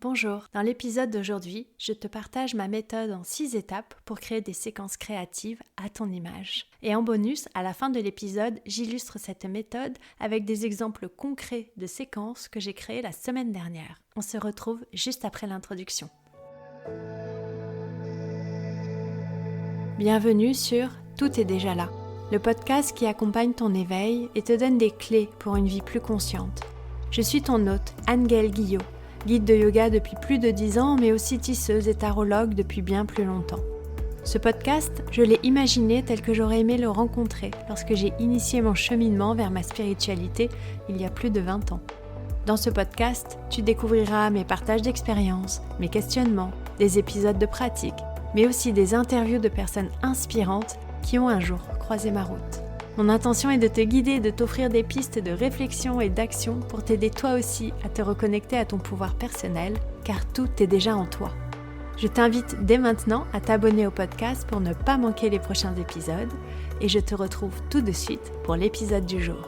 Bonjour, dans l'épisode d'aujourd'hui, je te partage ma méthode en 6 étapes pour créer des séquences créatives à ton image. Et en bonus, à la fin de l'épisode, j'illustre cette méthode avec des exemples concrets de séquences que j'ai créées la semaine dernière. On se retrouve juste après l'introduction. Bienvenue sur Tout est déjà là, le podcast qui accompagne ton éveil et te donne des clés pour une vie plus consciente. Je suis ton hôte, Anne-Gaëlle Guillot, guide de yoga depuis plus de 10 ans, mais aussi tisseuse et tarologue depuis bien plus longtemps. Ce podcast, je l'ai imaginé tel que j'aurais aimé le rencontrer lorsque j'ai initié mon cheminement vers ma spiritualité il y a plus de 20 ans. Dans ce podcast, tu découvriras mes partages d'expériences, mes questionnements, des épisodes de pratique, mais aussi des interviews de personnes inspirantes qui ont un jour croisé ma route. Mon intention est de te guider et de t'offrir des pistes de réflexion et d'action pour t'aider toi aussi à te reconnecter à ton pouvoir personnel, car tout est déjà en toi. Je t'invite dès maintenant à t'abonner au podcast pour ne pas manquer les prochains épisodes, et je te retrouve tout de suite pour l'épisode du jour.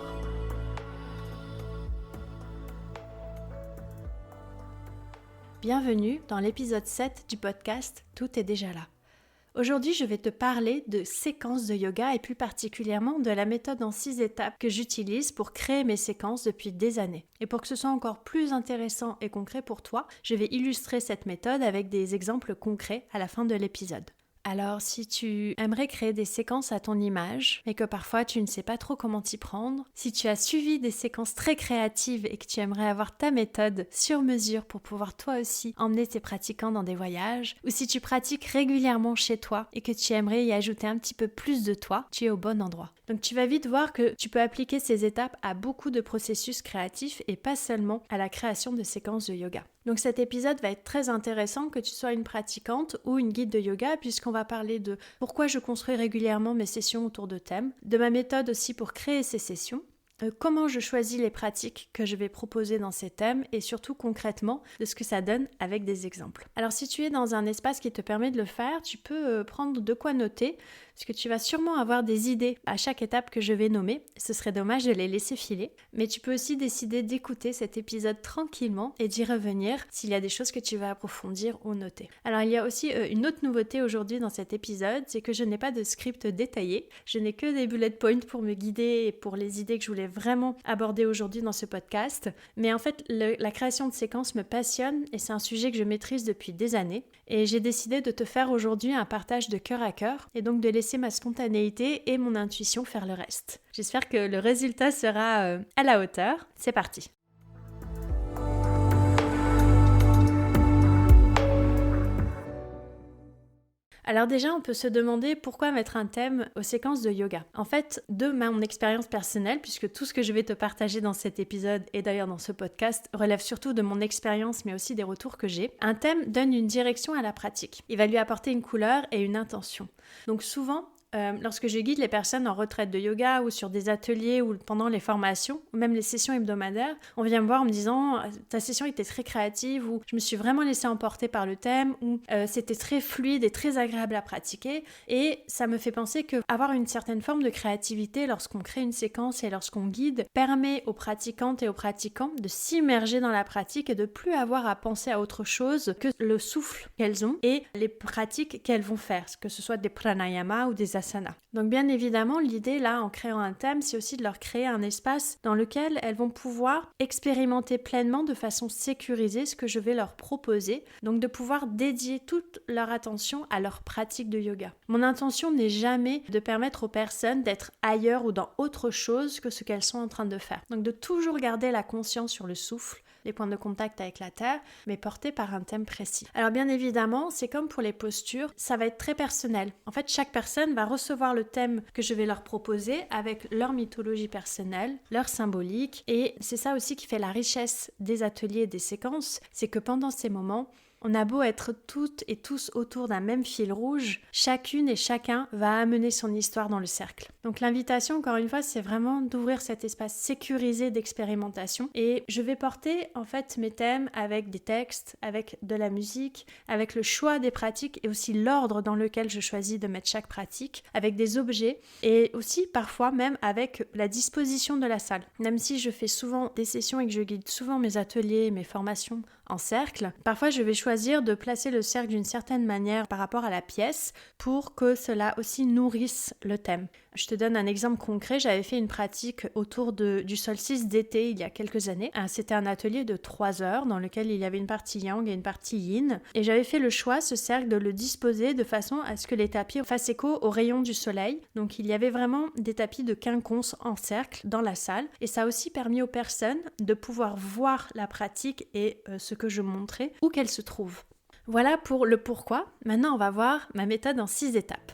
Bienvenue dans l'épisode 7 du podcast Tout est déjà là. Aujourd'hui, je vais te parler de séquences de yoga et plus particulièrement de la méthode en 6 étapes que j'utilise pour créer mes séquences depuis des années. Et pour que ce soit encore plus intéressant et concret pour toi, je vais illustrer cette méthode avec des exemples concrets à la fin de l'épisode. Alors, si tu aimerais créer des séquences à ton image et que parfois tu ne sais pas trop comment t'y prendre, si tu as suivi des séquences très créatives et que tu aimerais avoir ta méthode sur mesure pour pouvoir toi aussi emmener tes pratiquants dans des voyages, ou si tu pratiques régulièrement chez toi et que tu aimerais y ajouter un petit peu plus de toi, tu es au bon endroit. Donc tu vas vite voir que tu peux appliquer ces étapes à beaucoup de processus créatifs et pas seulement à la création de séquences de yoga. Donc cet épisode va être très intéressant que tu sois une pratiquante ou une guide de yoga puisqu'on va parler de pourquoi je construis régulièrement mes sessions autour de thèmes, de ma méthode aussi pour créer ces sessions, comment je choisis les pratiques que je vais proposer dans ces thèmes et surtout concrètement de ce que ça donne avec des exemples. Alors si tu es dans un espace qui te permet de le faire, tu peux prendre de quoi noter parce que tu vas sûrement avoir des idées à chaque étape que je vais nommer. Ce serait dommage de les laisser filer, mais tu peux aussi décider d'écouter cet épisode tranquillement et d'y revenir s'il y a des choses que tu vas approfondir ou noter. Alors il y a aussi une autre nouveauté aujourd'hui dans cet épisode, c'est que je n'ai pas de script détaillé, je n'ai que des bullet points pour me guider et pour les idées que je voulais vraiment aborder aujourd'hui dans ce podcast. Mais en fait, la création de séquences me passionne et c'est un sujet que je maîtrise depuis des années. Et j'ai décidé de te faire aujourd'hui un partage de cœur à cœur et donc de laisser ma spontanéité et mon intuition faire le reste. J'espère que le résultat sera à la hauteur. C'est parti! Alors déjà, on peut se demander pourquoi mettre un thème aux séquences de yoga. En fait, de mon expérience personnelle, puisque tout ce que je vais te partager dans cet épisode et d'ailleurs dans ce podcast relève surtout de mon expérience mais aussi des retours que j'ai, un thème donne une direction à la pratique. Il va lui apporter une couleur et une intention. Donc souvent, lorsque je guide les personnes en retraite de yoga ou sur des ateliers ou pendant les formations ou même les sessions hebdomadaires, on vient me voir en me disant ta session était très créative ou je me suis vraiment laissée emporter par le thème ou c'était très fluide et très agréable à pratiquer et ça me fait penser qu'avoir une certaine forme de créativité lorsqu'on crée une séquence et lorsqu'on guide permet aux pratiquantes et aux pratiquants de s'immerger dans la pratique et de plus avoir à penser à autre chose que le souffle qu'elles ont et les pratiques qu'elles vont faire, que ce soit des pranayamas ou des asana. Donc bien évidemment, l'idée là, en créant un thème, c'est aussi de leur créer un espace dans lequel elles vont pouvoir expérimenter pleinement de façon sécurisée ce que je vais leur proposer, donc de pouvoir dédier toute leur attention à leur pratique de yoga. Mon intention n'est jamais de permettre aux personnes d'être ailleurs ou dans autre chose que ce qu'elles sont en train de faire. Donc de toujours garder la conscience sur le souffle, les points de contact avec la terre, mais portés par un thème précis. Alors bien évidemment, c'est comme pour les postures, ça va être très personnel. En fait, chaque personne va recevoir le thème que je vais leur proposer avec leur mythologie personnelle, leur symbolique, et c'est ça aussi qui fait la richesse des ateliers et des séquences, c'est que pendant ces moments, On a beau être toutes et tous autour d'un même fil rouge, chacune et chacun va amener son histoire dans le cercle. Donc l'invitation, encore une fois, c'est vraiment d'ouvrir cet espace sécurisé d'expérimentation. Et je vais porter en fait mes thèmes avec des textes, avec de la musique, avec le choix des pratiques et aussi l'ordre dans lequel je choisis de mettre chaque pratique, avec des objets et aussi parfois même avec la disposition de la salle. Même si je fais souvent des sessions et que je guide souvent mes ateliers, mes formations en cercle, parfois je vais choisir de placer le cercle d'une certaine manière par rapport à la pièce pour que cela aussi nourrisse le thème. Je te donne un exemple concret, j'avais fait une pratique autour du solstice d'été il y a quelques années. C'était un atelier de 3 heures dans lequel il y avait une partie yang et une partie yin. Et j'avais fait le choix, ce cercle, de le disposer de façon à ce que les tapis fassent écho aux rayons du soleil. Donc il y avait vraiment des tapis de quinconce en cercle dans la salle. Et ça a aussi permis aux personnes de pouvoir voir la pratique et ce que je montrais, où qu'elle se trouve. Voilà pour le pourquoi. Maintenant, on va voir ma méthode en 6 étapes.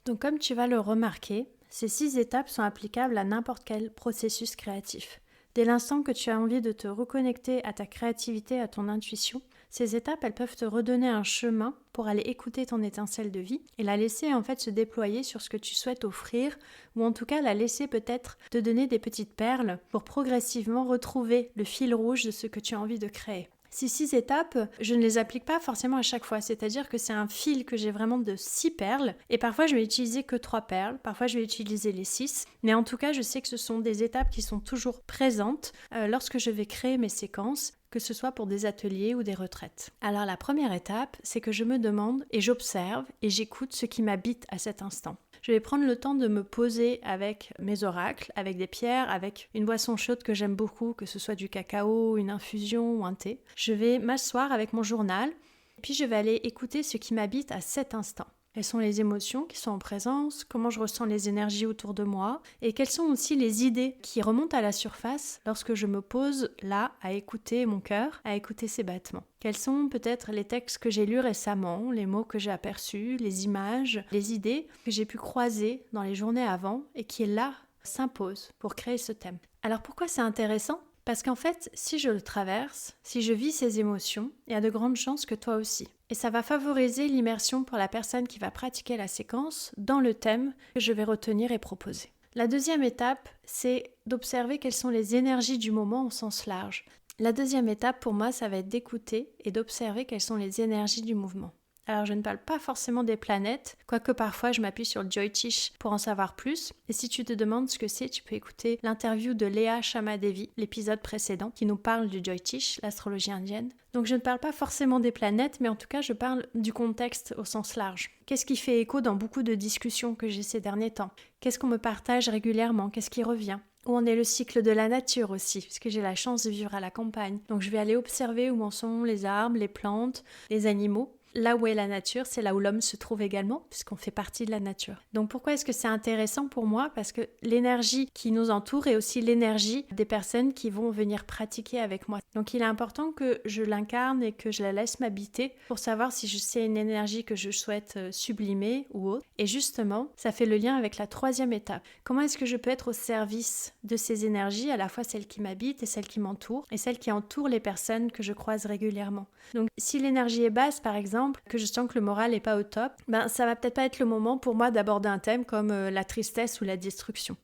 Donc comme tu vas le remarquer, ces 6 étapes sont applicables à n'importe quel processus créatif. Dès l'instant que tu as envie de te reconnecter à ta créativité, à ton intuition, ces étapes, elles peuvent te redonner un chemin pour aller écouter ton étincelle de vie et la laisser en fait se déployer sur ce que tu souhaites offrir, ou en tout cas la laisser peut-être te donner des petites perles pour progressivement retrouver le fil rouge de ce que tu as envie de créer. Ces 6 étapes, je ne les applique pas forcément à chaque fois, c'est-à-dire que c'est un fil que j'ai vraiment de 6 perles, et parfois je vais utiliser que 3 perles, parfois je vais utiliser les 6, mais en tout cas je sais que ce sont des étapes qui sont toujours présentes lorsque je vais créer mes séquences, que ce soit pour des ateliers ou des retraites. Alors la première étape, c'est que je me demande et j'observe et j'écoute ce qui m'habite à cet instant. Je vais prendre le temps de me poser avec mes oracles, avec des pierres, avec une boisson chaude que j'aime beaucoup, que ce soit du cacao, une infusion ou un thé. Je vais m'asseoir avec mon journal, puis je vais aller écouter ce qui m'habite à cet instant. Quelles sont les émotions qui sont en présence, comment je ressens les énergies autour de moi, et quelles sont aussi les idées qui remontent à la surface lorsque je me pose là à écouter mon cœur, à écouter ses battements. Quels sont peut-être les textes que j'ai lus récemment, les mots que j'ai aperçus, les images, les idées que j'ai pu croiser dans les journées avant et qui là s'imposent pour créer ce thème. Alors pourquoi c'est intéressant ? Parce qu'en fait, si je le traverse, si je vis ces émotions, il y a de grandes chances que toi aussi. Et ça va favoriser l'immersion pour la personne qui va pratiquer la séquence dans le thème que je vais retenir et proposer. La deuxième étape, c'est d'observer quelles sont les énergies du moment au sens large. La deuxième étape, pour moi, ça va être d'écouter et d'observer quelles sont les énergies du mouvement. Alors je ne parle pas forcément des planètes, quoique parfois je m'appuie sur le Jyotish pour en savoir plus. Et si tu te demandes ce que c'est, tu peux écouter l'interview de Léa Shamadevi, l'épisode précédent, qui nous parle du Jyotish, l'astrologie indienne. Donc je ne parle pas forcément des planètes, mais en tout cas je parle du contexte au sens large. Qu'est-ce qui fait écho dans beaucoup de discussions que j'ai ces derniers temps ? Qu'est-ce qu'on me partage régulièrement ? Qu'est-ce qui revient ? Où en est le cycle de la nature aussi, puisque j'ai la chance de vivre à la campagne. Donc je vais aller observer où en sont les arbres, les plantes, les animaux. Là où est la nature, c'est là où l'homme se trouve également, puisqu'on fait partie de la nature. Donc pourquoi est-ce que c'est intéressant pour moi ? Parce que l'énergie qui nous entoure est aussi l'énergie des personnes qui vont venir pratiquer avec moi. Donc il est important que je l'incarne et que je la laisse m'habiter pour savoir si c'est une énergie que je souhaite sublimer ou autre. Et justement, ça fait le lien avec la troisième étape. Comment est-ce que je peux être au service de ces énergies, à la fois celles qui m'habitent et celles qui m'entourent, et celles qui entourent les personnes que je croise régulièrement. Donc si l'énergie est basse, par exemple, que je sens que le moral n'est pas au top, ça va peut-être pas être le moment pour moi d'aborder un thème comme la tristesse ou la destruction.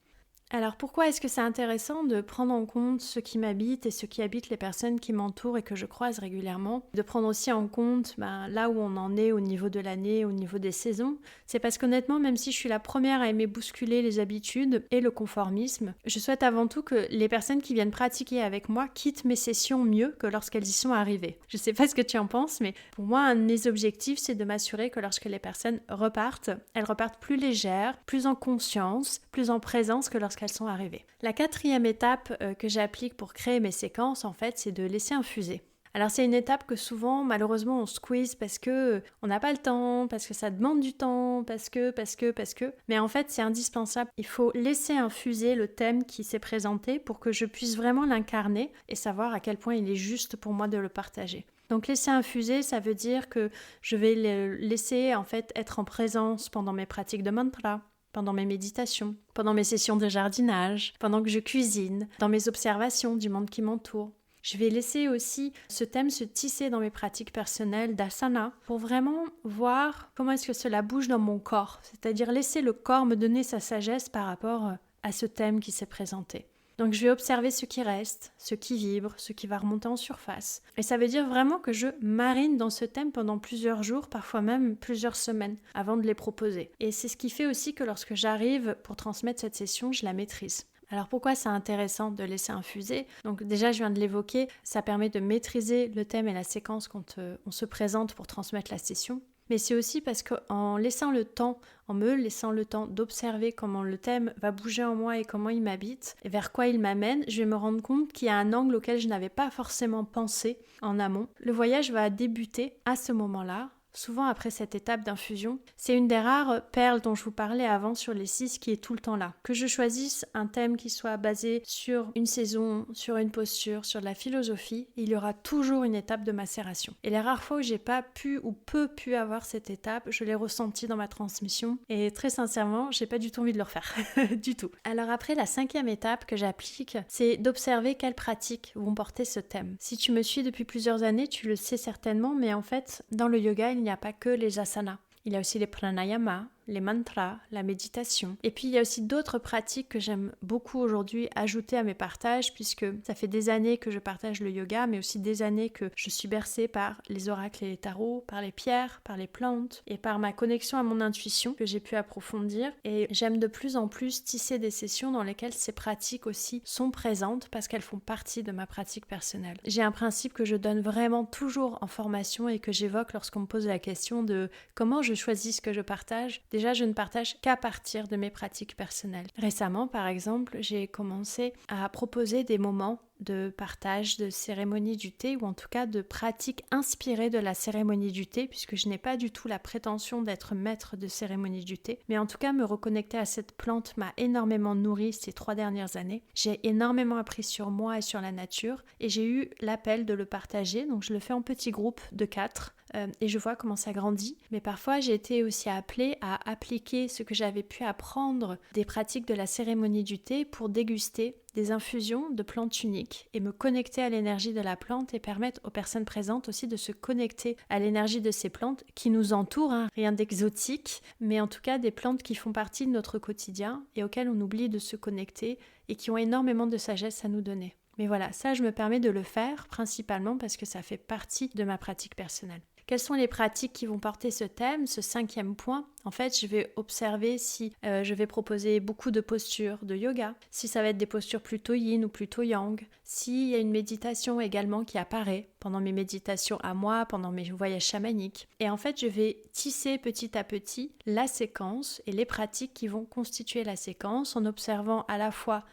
Alors pourquoi est-ce que c'est intéressant de prendre en compte ce qui m'habite et ce qui habite les personnes qui m'entourent et que je croise régulièrement ? De prendre aussi en compte là où on en est au niveau de l'année, au niveau des saisons. C'est parce qu'honnêtement, même si je suis la première à aimer bousculer les habitudes et le conformisme, je souhaite avant tout que les personnes qui viennent pratiquer avec moi quittent mes sessions mieux que lorsqu'elles y sont arrivées. Je sais pas ce que tu en penses, mais pour moi, un de mes objectifs, c'est de m'assurer que lorsque les personnes repartent, elles repartent plus légères, plus en conscience, plus en présence que lorsqu'elles sont arrivées. La quatrième étape que j'applique pour créer mes séquences, en fait, c'est de laisser infuser. Alors c'est une étape que souvent, malheureusement, on squeeze parce que on n'a pas le temps, parce que ça demande du temps, parce que. Mais en fait, c'est indispensable. Il faut laisser infuser le thème qui s'est présenté pour que je puisse vraiment l'incarner et savoir à quel point il est juste pour moi de le partager. Donc laisser infuser, ça veut dire que je vais le laisser en fait être en présence pendant mes pratiques de mantra. pendant mes méditations, pendant mes sessions de jardinage, pendant que je cuisine, dans mes observations du monde qui m'entoure. Je vais laisser aussi ce thème se tisser dans mes pratiques personnelles d'asana pour vraiment voir comment est-ce que cela bouge dans mon corps, c'est-à-dire laisser le corps me donner sa sagesse par rapport à ce thème qui s'est présenté. Donc je vais observer ce qui reste, ce qui vibre, ce qui va remonter en surface. Et ça veut dire vraiment que je marine dans ce thème pendant plusieurs jours, parfois même plusieurs semaines, avant de les proposer. Et c'est ce qui fait aussi que lorsque j'arrive pour transmettre cette session, je la maîtrise. Alors pourquoi c'est intéressant de laisser infuser? Donc déjà je viens de l'évoquer, ça permet de maîtriser le thème et la séquence quand on se présente pour transmettre la session. Mais c'est aussi parce qu'en laissant le temps, en me laissant le temps d'observer comment le thème va bouger en moi et comment il m'habite et vers quoi il m'amène, je vais me rendre compte qu'il y a un angle auquel je n'avais pas forcément pensé en amont. Le voyage va débuter à ce moment-là. Souvent après cette étape d'infusion, c'est une des rares perles dont je vous parlais avant sur les 6 qui est tout le temps là. Que je choisisse un thème qui soit basé sur une saison, sur une posture, sur de la philosophie, il y aura toujours une étape de macération. Et les rares fois où j'ai pas pu ou peu pu avoir cette étape, je l'ai ressentie dans ma transmission et très sincèrement, j'ai pas du tout envie de le refaire, du tout. Alors après, la 5e étape que j'applique, c'est d'observer quelles pratiques vont porter ce thème. Si tu me suis depuis plusieurs années, tu le sais certainement, mais en fait, dans le yoga, il n'y a pas que les asanas. Il y a aussi les pranayama, les mantras, la méditation. Et puis il y a aussi d'autres pratiques que j'aime beaucoup aujourd'hui ajouter à mes partages puisque ça fait des années que je partage le yoga mais aussi des années que je suis bercée par les oracles et les tarots, par les pierres, par les plantes et par ma connexion à mon intuition que j'ai pu approfondir. Et j'aime de plus en plus tisser des sessions dans lesquelles ces pratiques aussi sont présentes parce qu'elles font partie de ma pratique personnelle. J'ai un principe que je donne vraiment toujours en formation et que j'évoque lorsqu'on me pose la question de comment je choisis ce que je partage. Déjà, je ne partage qu'à partir de mes pratiques personnelles. Récemment, par exemple, j'ai commencé à proposer des moments de partage de cérémonie du thé ou en tout cas de pratiques inspirées de la cérémonie du thé puisque je n'ai pas du tout la prétention d'être maître de cérémonie du thé mais en tout cas me reconnecter à cette plante m'a énormément nourrie ces 3 dernières années. J'ai énormément appris sur moi et sur la nature et j'ai eu l'appel de le partager donc je le fais en petits groupes de 4 et je vois comment ça grandit mais parfois j'ai été aussi appelée à appliquer ce que j'avais pu apprendre des pratiques de la cérémonie du thé pour déguster des infusions de plantes uniques et me connecter à l'énergie de la plante et permettre aux personnes présentes aussi de se connecter à l'énergie de ces plantes qui nous entourent, rien d'exotique, mais en tout cas des plantes qui font partie de notre quotidien et auxquelles on oublie de se connecter et qui ont énormément de sagesse à nous donner. Mais voilà, ça je me permets de le faire principalement parce que ça fait partie de ma pratique personnelle. Quelles sont les pratiques qui vont porter ce thème, ce 5e point? En fait, je vais observer si je vais proposer beaucoup de postures de yoga, si ça va être des postures plutôt yin ou plutôt yang, s'il y a une méditation également qui apparaît pendant mes méditations à moi, pendant mes voyages chamaniques. Et en fait, je vais tisser petit à petit la séquence et les pratiques qui vont constituer la séquence en observant à la fois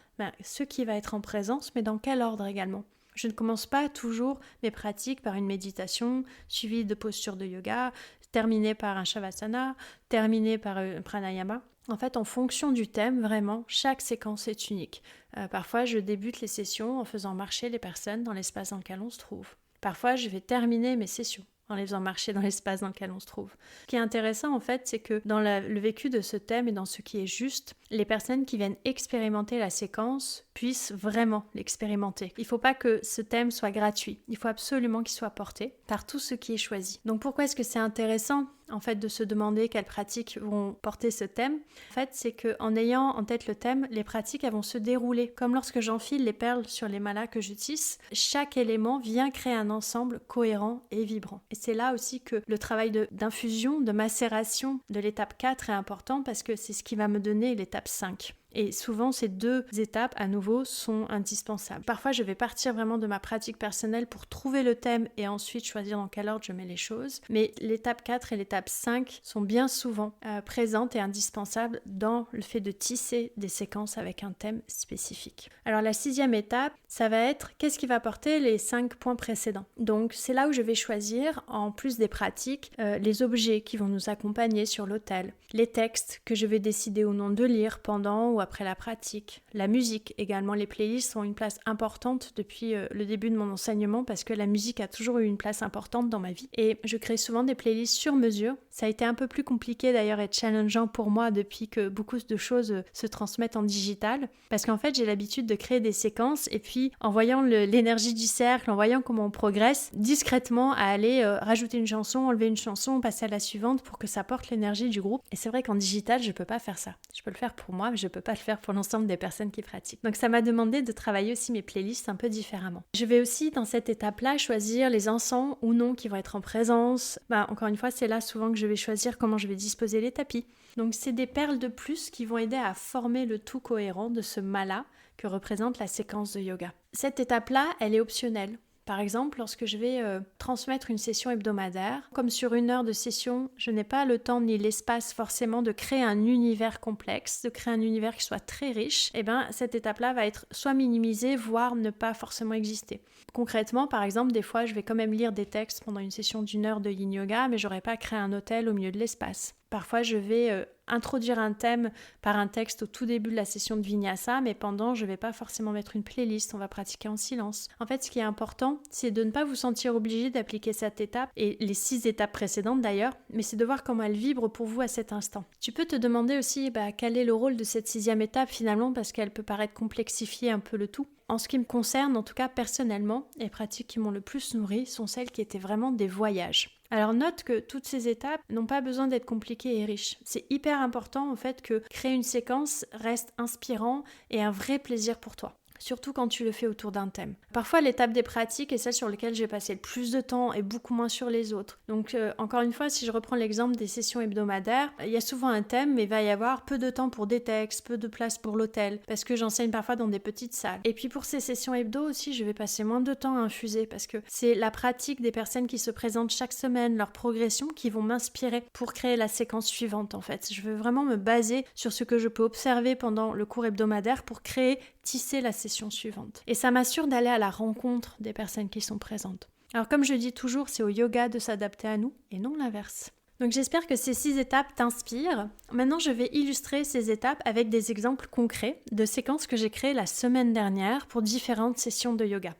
ce qui va être en présence, mais dans quel ordre également. Je ne commence pas toujours mes pratiques par une méditation suivie de postures de yoga, terminée par un shavasana, terminée par un pranayama. En fait, en fonction du thème, vraiment, chaque séquence est unique. Parfois, je débute les sessions en faisant marcher les personnes dans l'espace dans lequel on se trouve. Parfois, je vais terminer mes sessions en les faisant marcher dans l'espace dans lequel on se trouve. Ce qui est intéressant, en fait, c'est que dans le vécu de ce thème et dans ce qui est juste, les personnes qui viennent expérimenter la séquence puissent vraiment l'expérimenter. Il ne faut pas que ce thème soit gratuit. Il faut absolument qu'il soit porté par tout ce qui est choisi. Donc pourquoi est-ce que c'est intéressant en fait de se demander quelles pratiques vont porter ce thème? En fait, c'est qu'en ayant en tête le thème, les pratiques elles vont se dérouler. Comme lorsque j'enfile les perles sur les malas que je tisse, chaque élément vient créer un ensemble cohérent et vibrant. Et c'est là aussi que le travail d'infusion, de macération de l'étape 4 est important parce que c'est ce qui va me donner l'étape 5. Et souvent, ces 2 étapes, à nouveau, sont indispensables. Parfois, je vais partir vraiment de ma pratique personnelle pour trouver le thème et ensuite choisir dans quel ordre je mets les choses. Mais l'étape 4 et l'étape 5 sont bien souvent présentes et indispensables dans le fait de tisser des séquences avec un thème spécifique. Alors, la 6e étape, ça va être qu'est-ce qui va porter les 5 points précédents. Donc, c'est là où je vais choisir, en plus des pratiques, les objets qui vont nous accompagner sur l'autel, les textes que je vais décider ou non de lire pendant ou ou après la pratique. La musique également, les playlists ont une place importante depuis le début de mon enseignement parce que la musique a toujours eu une place importante dans ma vie. Et je crée souvent des playlists sur mesure. Ça a été un peu plus compliqué d'ailleurs et challengeant pour moi depuis que beaucoup de choses se transmettent en digital. Parce qu'en fait, j'ai l'habitude de créer des séquences et puis en voyant l'énergie du cercle, en voyant comment on progresse, discrètement à aller rajouter une chanson, enlever une chanson, passer à la suivante pour que ça porte l'énergie du groupe. Et c'est vrai qu'en digital, je peux pas faire ça. Je peux le faire pour moi, mais je peux pas le faire pour l'ensemble des personnes qui pratiquent. Donc ça m'a demandé de travailler aussi mes playlists un peu différemment. Je vais aussi dans cette étape-là choisir les encens ou non qui vont être en présence. Encore une fois, c'est là souvent que je vais choisir comment je vais disposer les tapis. Donc c'est des perles de plus qui vont aider à former le tout cohérent de ce mala que représente la séquence de yoga. Cette étape-là, elle est optionnelle. Par exemple, lorsque je vais transmettre une session hebdomadaire, comme sur 1 heure de session, je n'ai pas le temps ni l'espace forcément de créer un univers complexe, de créer un univers qui soit très riche, cette étape-là va être soit minimisée, voire ne pas forcément exister. Concrètement, par exemple, des fois, je vais quand même lire des textes pendant une session d'1 heure de yin yoga, mais j'aurais pas créé un hôtel au milieu de l'espace. Parfois, je vais introduire un thème par un texte au tout début de la session de Vinyasa, mais pendant, je ne vais pas forcément mettre une playlist, on va pratiquer en silence. En fait, ce qui est important, c'est de ne pas vous sentir obligé d'appliquer cette étape, et les 6 étapes précédentes d'ailleurs, mais c'est de voir comment elle vibre pour vous à cet instant. Tu peux te demander aussi quel est le rôle de cette 6e étape finalement, parce qu'elle peut paraître complexifier un peu le tout. En ce qui me concerne, en tout cas personnellement, les pratiques qui m'ont le plus nourri sont celles qui étaient vraiment des voyages. Alors note que toutes ces étapes n'ont pas besoin d'être compliquées et riches. C'est hyper important en fait que créer une séquence reste inspirant et un vrai plaisir pour toi. Surtout quand tu le fais autour d'un thème. Parfois, l'étape des pratiques est celle sur laquelle j'ai passé le plus de temps et beaucoup moins sur les autres. Donc, encore une fois, si je reprends l'exemple des sessions hebdomadaires, il y a souvent un thème, mais il va y avoir peu de temps pour des textes, peu de place pour l'hôtel, parce que j'enseigne parfois dans des petites salles. Et puis pour ces sessions hebdo aussi, je vais passer moins de temps à infuser, parce que c'est la pratique des personnes qui se présentent chaque semaine, leur progression, qui vont m'inspirer pour créer la séquence suivante, en fait. Je veux vraiment me baser sur ce que je peux observer pendant le cours hebdomadaire pour tisser la session suivante. Et ça m'assure d'aller à la rencontre des personnes qui sont présentes. Alors comme je dis toujours, c'est au yoga de s'adapter à nous et non l'inverse. Donc j'espère que ces 6 étapes t'inspirent. Maintenant, je vais illustrer ces étapes avec des exemples concrets de séquences que j'ai créées la semaine dernière pour différentes sessions de yoga.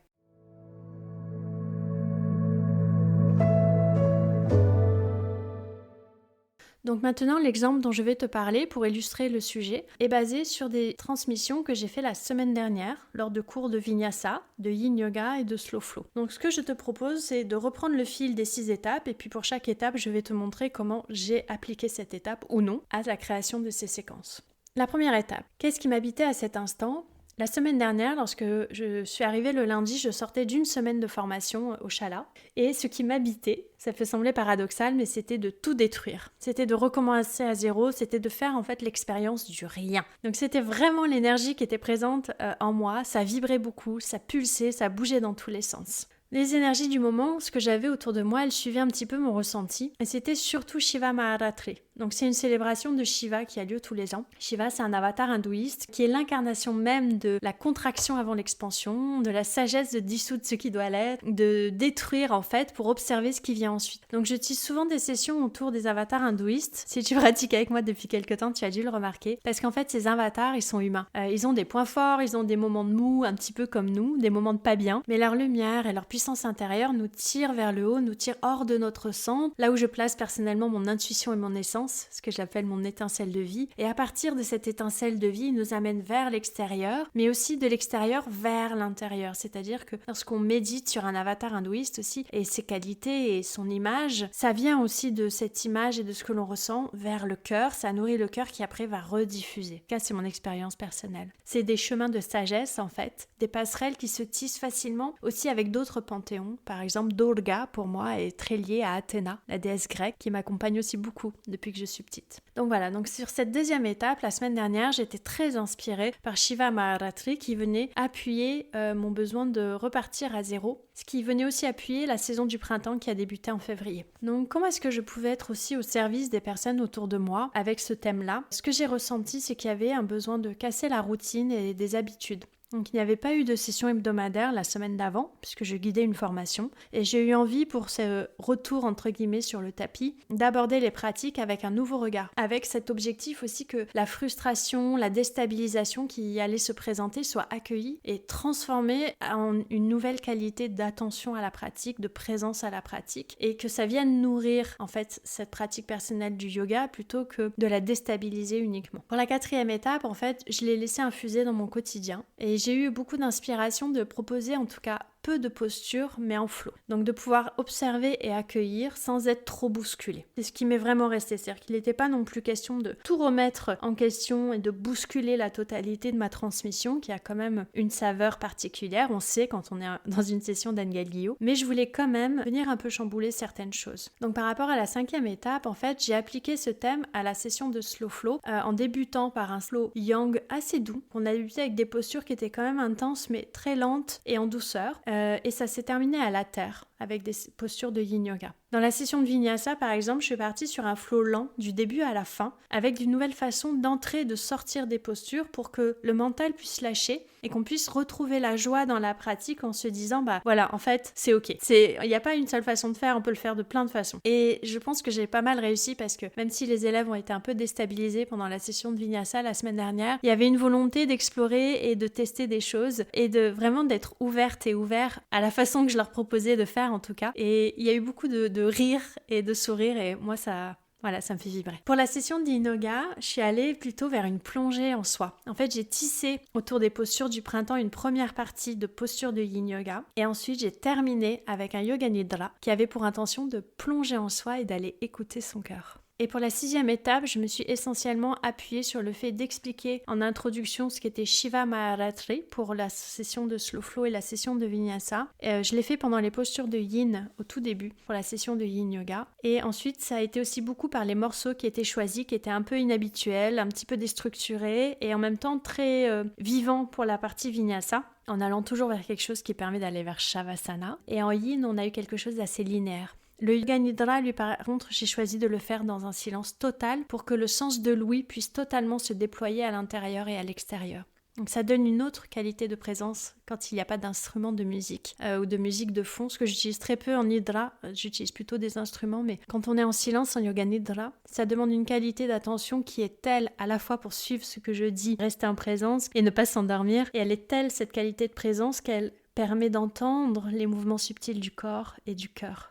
Donc maintenant, l'exemple dont je vais te parler pour illustrer le sujet est basé sur des transmissions que j'ai fait la semaine dernière lors de cours de Vinyasa, de Yin Yoga et de Slow Flow. Donc ce que je te propose, c'est de reprendre le fil des 6 étapes et puis pour chaque étape, je vais te montrer comment j'ai appliqué cette étape ou non à la création de ces séquences. La première étape, qu'est-ce qui m'habitait à cet instant ? La semaine dernière, lorsque je suis arrivée le lundi, je sortais d'1 semaine de formation au Shala. Et ce qui m'habitait, ça peut sembler paradoxal, mais c'était de tout détruire. C'était de recommencer à zéro, c'était de faire en fait l'expérience du rien. Donc c'était vraiment l'énergie qui était présente en moi, ça vibrait beaucoup, ça pulsait, ça bougeait dans tous les sens. Les énergies du moment, ce que j'avais autour de moi, elles suivaient un petit peu mon ressenti. Et c'était surtout Shiva Maharatri. Donc c'est une célébration de Shiva qui a lieu tous les ans. Shiva, c'est un avatar hindouiste qui est l'incarnation même de la contraction avant l'expansion, de la sagesse de dissoudre ce qui doit l'être, de détruire en fait pour observer ce qui vient ensuite. Donc je tisse souvent des sessions autour des avatars hindouistes. Si tu pratiques avec moi depuis quelque temps, tu as dû le remarquer. Parce qu'en fait, ces avatars, ils sont humains. Ils ont des points forts, ils ont des moments de mou, un petit peu comme nous, des moments de pas bien. Mais leur lumière et leur puissance intérieure nous tirent vers le haut, nous tirent hors de notre centre, là où je place personnellement mon intuition et mon essence, ce que j'appelle mon étincelle de vie. Et à partir de cette étincelle de vie, il nous amène vers l'extérieur, mais aussi de l'extérieur vers l'intérieur. C'est-à-dire que lorsqu'on médite sur un avatar hindouiste aussi, et ses qualités et son image, ça vient aussi de cette image et de ce que l'on ressent vers le cœur. Ça nourrit le cœur qui après va rediffuser. En tout cas, c'est mon expérience personnelle. C'est des chemins de sagesse en fait, des passerelles qui se tissent facilement aussi avec d'autres panthéons. Par exemple, Durga, pour moi, est très liée à Athéna, la déesse grecque, qui m'accompagne aussi beaucoup depuis que je suis petite. Donc voilà, donc sur cette deuxième étape, la semaine dernière, j'étais très inspirée par Shiva Maharatri qui venait appuyer mon besoin de repartir à zéro, ce qui venait aussi appuyer la saison du printemps qui a débuté en février. Donc comment est-ce que je pouvais être aussi au service des personnes autour de moi avec ce thème-là ? Ce que j'ai ressenti, c'est qu'il y avait un besoin de casser la routine et des habitudes. Donc il n'y avait pas eu de session hebdomadaire la semaine d'avant, puisque je guidais une formation, et j'ai eu envie pour ce retour entre guillemets sur le tapis, d'aborder les pratiques avec un nouveau regard, avec cet objectif aussi que la frustration, la déstabilisation qui allait se présenter soit accueillie et transformée en une nouvelle qualité d'attention à la pratique, de présence à la pratique, et que ça vienne nourrir en fait cette pratique personnelle du yoga plutôt que de la déstabiliser uniquement. Pour la 4e étape, en fait, je l'ai laissé infuser dans mon quotidien, et j'ai eu beaucoup d'inspiration de proposer en tout cas peu de postures mais en flow. Donc de pouvoir observer et accueillir sans être trop bousculé. C'est ce qui m'est vraiment resté, c'est-à-dire qu'il n'était pas non plus question de tout remettre en question et de bousculer la totalité de ma transmission qui a quand même une saveur particulière, on sait quand on est dans une session d'Angalgyo, mais je voulais quand même venir un peu chambouler certaines choses. Donc par rapport à la 5e étape, en fait, j'ai appliqué ce thème à la session de slow flow en débutant par un slow yang assez doux. On a débuté avec des postures qui étaient quand même intenses mais très lentes et en douceur. Et ça s'est terminé à la terre avec des postures de yin yoga. Dans la session de vinyasa, par exemple, je suis partie sur un flow lent du début à la fin avec une nouvelle façon d'entrer et de sortir des postures pour que le mental puisse lâcher et qu'on puisse retrouver la joie dans la pratique en se disant voilà, en fait, c'est ok. Il n'y a pas une seule façon de faire, on peut le faire de plein de façons. Et je pense que j'ai pas mal réussi parce que même si les élèves ont été un peu déstabilisés pendant la session de vinyasa la semaine dernière, il y avait une volonté d'explorer et de tester des choses et de vraiment d'être ouverte et ouvert à la façon que je leur proposais de faire en tout cas. Et il y a eu beaucoup de rire et de sourire et moi ça me fait vibrer. Pour la session d'Yin Yoga, je suis allée plutôt vers une plongée en soi. En fait, j'ai tissé autour des postures du printemps une première partie de posture de Yin Yoga et ensuite j'ai terminé avec un Yoga Nidra qui avait pour intention de plonger en soi et d'aller écouter son cœur. Et pour la 6e étape, je me suis essentiellement appuyée sur le fait d'expliquer en introduction ce qu'était Shiva Maharatri pour la session de Slow Flow et la session de Vinyasa. Je l'ai fait pendant les postures de Yin au tout début pour la session de Yin Yoga. Et ensuite, ça a été aussi beaucoup par les morceaux qui étaient choisis, qui étaient un peu inhabituels, un petit peu déstructurés et en même temps très vivants pour la partie Vinyasa, en allant toujours vers quelque chose qui permet d'aller vers Shavasana. Et en Yin, on a eu quelque chose d'assez linéaire. Le Yoga Nidra, lui, par contre, j'ai choisi de le faire dans un silence total pour que le sens de l'ouïe puisse totalement se déployer à l'intérieur et à l'extérieur. Donc ça donne une autre qualité de présence quand il n'y a pas d'instrument de musique ou de musique de fond, ce que j'utilise très peu en Nidra, j'utilise plutôt des instruments, mais quand on est en silence en Yoga Nidra, ça demande une qualité d'attention qui est telle à la fois pour suivre ce que je dis, rester en présence et ne pas s'endormir, et elle est telle cette qualité de présence qu'elle permet d'entendre les mouvements subtils du corps et du cœur.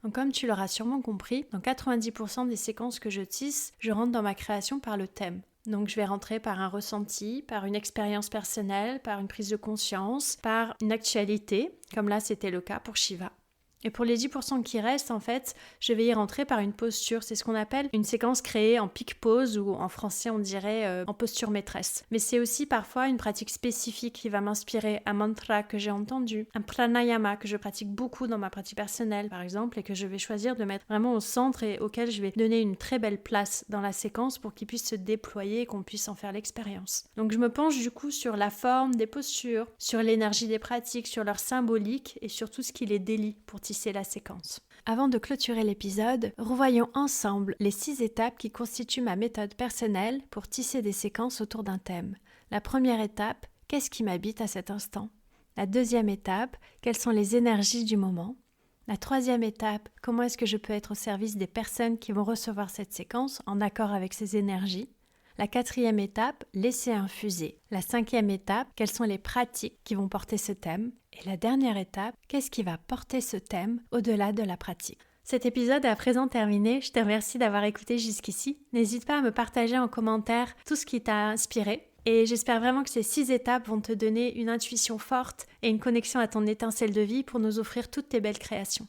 Donc comme tu l'auras sûrement compris, dans 90% des séquences que je tisse, je rentre dans ma création par le thème. Donc je vais rentrer par un ressenti, par une expérience personnelle, par une prise de conscience, par une actualité, comme là c'était le cas pour Shiva. Et pour les 10% qui restent, en fait, je vais y rentrer par une posture. C'est ce qu'on appelle une séquence créée en peak pose ou en français on dirait en posture maîtresse. Mais c'est aussi parfois une pratique spécifique qui va m'inspirer, un mantra que j'ai entendu, un pranayama que je pratique beaucoup dans ma pratique personnelle par exemple et que je vais choisir de mettre vraiment au centre et auquel je vais donner une très belle place dans la séquence pour qu'il puisse se déployer et qu'on puisse en faire l'expérience. Donc je me penche du coup sur la forme des postures, sur l'énergie des pratiques, sur leur symbolique et sur tout ce qui les délie pour tisser la séquence. Avant de clôturer l'épisode, revoyons ensemble les 6 étapes qui constituent ma méthode personnelle pour tisser des séquences autour d'un thème. La première étape, qu'est-ce qui m'habite à cet instant? La deuxième étape, quelles sont les énergies du moment? La troisième étape, comment est-ce que je peux être au service des personnes qui vont recevoir cette séquence en accord avec ces énergies? La quatrième étape, laisser infuser. La cinquième étape, quelles sont les pratiques qui vont porter ce thème? Et la dernière étape, qu'est-ce qui va porter ce thème au-delà de la pratique? Cet épisode est à présent terminé. Je te remercie d'avoir écouté jusqu'ici. N'hésite pas à me partager en commentaire tout ce qui t'a inspiré. Et j'espère vraiment que ces 6 étapes vont te donner une intuition forte et une connexion à ton étincelle de vie pour nous offrir toutes tes belles créations.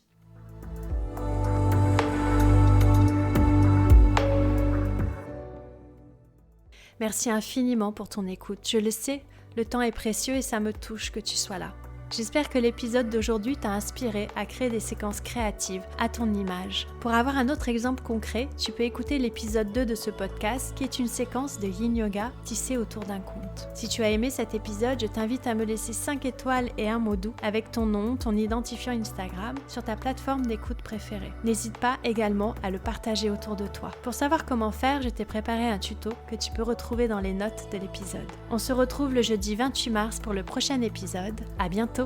Merci infiniment pour ton écoute. Je le sais, le temps est précieux et ça me touche que tu sois là. J'espère que l'épisode d'aujourd'hui t'a inspiré à créer des séquences créatives à ton image. Pour avoir un autre exemple concret, tu peux écouter l'épisode 2 de ce podcast qui est une séquence de Yin Yoga tissée autour d'un conte. Si tu as aimé cet épisode, je t'invite à me laisser 5 étoiles et un mot doux avec ton nom, ton identifiant Instagram sur ta plateforme d'écoute préférée. N'hésite pas également à le partager autour de toi. Pour savoir comment faire, je t'ai préparé un tuto que tu peux retrouver dans les notes de l'épisode. On se retrouve le jeudi 28 mars pour le prochain épisode. À bientôt!